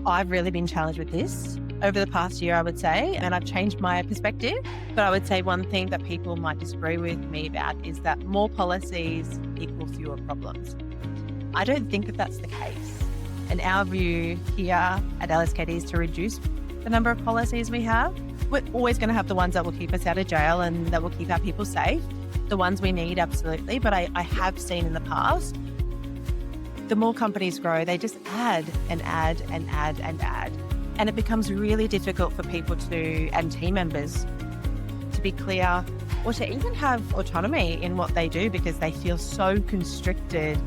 I've really been challenged with this over the past year, I would say, and I've changed my perspective. But I would say one thing that people might disagree with me about is that more policies equal fewer problems. I don't think that that's the case. And our view here at LSKD is to reduce the number of policies we have. We're always going to have the ones that will keep us out of jail and that will keep our people safe. The ones we need, absolutely. But I have seen in the past, the more companies grow, they just add and add and add and add. And it becomes really difficult for people and team members to be clear or to even have autonomy in what they do because they feel so constricted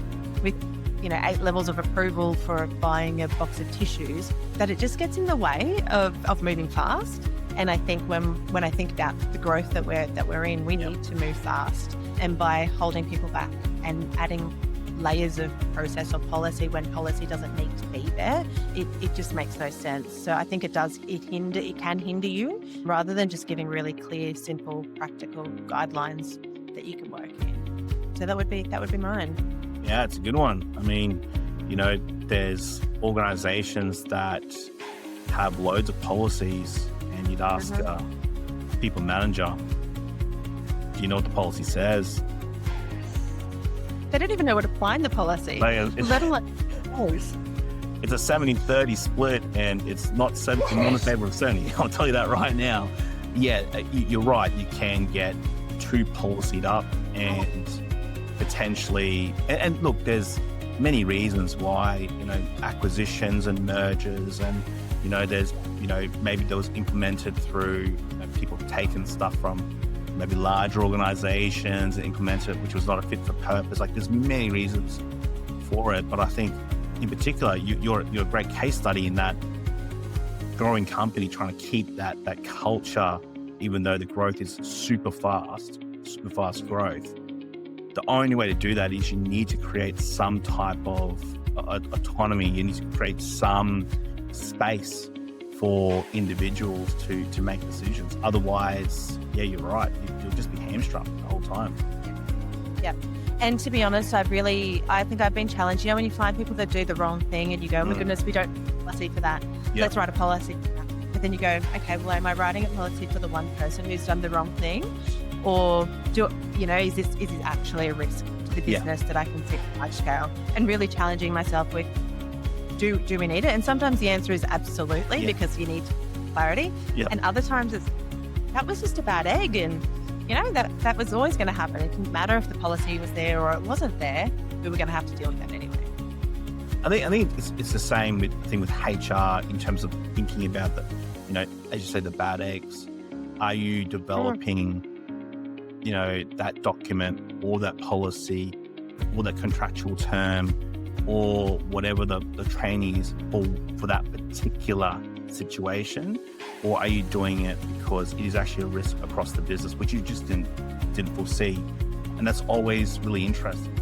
with 8 levels of approval for buying a box of tissues that it just gets in the way of moving fast. And I think when I think about the growth that we're in, we need to move fast. And by holding people back and adding layers of process or policy when policy doesn't need to be there, it just makes no sense. So I think it can hinder you rather than just giving really clear, simple, practical guidelines that you can work in. So that would be mine. Yeah, it's a good one. I mean, there's organizations that have loads of policies and you'd ask a people manager, do you know what the policy says? They don't even know what to find the policy. Let alone it's a 70-30 split and it's not 70 in favor of 70. I'll tell you that right now. Yeah, you're right. You can get too policied up and potentially, and look, there's many reasons why, acquisitions and mergers and, there's, maybe that was implemented through people taking stuff from maybe larger organizations and implement it, which was not a fit for purpose. Like there's many reasons for it, but I think in particular, you're a great case study in that growing company trying to keep that culture, even though the growth is super fast growth. The only way to do that is you need to create some type of autonomy. You need to create some space for individuals to make decisions. Otherwise, yeah, you're right. You'll just be hamstrung the whole time. Yeah. And to be honest, I think I've been challenged. When you find people that do the wrong thing and you go, oh my goodness, we don't have a policy for that. Yep. Let's write a policy. But then you go, okay, well, am I writing a policy for the one person who's done the wrong thing? Or is this actually a risk to the business that I can see at large scale? And really challenging myself with, do we need it? And sometimes the answer is absolutely, because you need clarity. Yep. And other times that was just a bad egg, and that was always going to happen. It didn't matter if the policy was there or it wasn't there. We were going to have to deal with that anyway. I think it's the same thing with HR in terms of thinking about the, as you say, the bad eggs. Are you developing, that document or that policy or that contractual term or whatever the training is for that particular situation? Or are you doing it because it is actually a risk across the business, which you just didn't foresee? And that's always really interesting.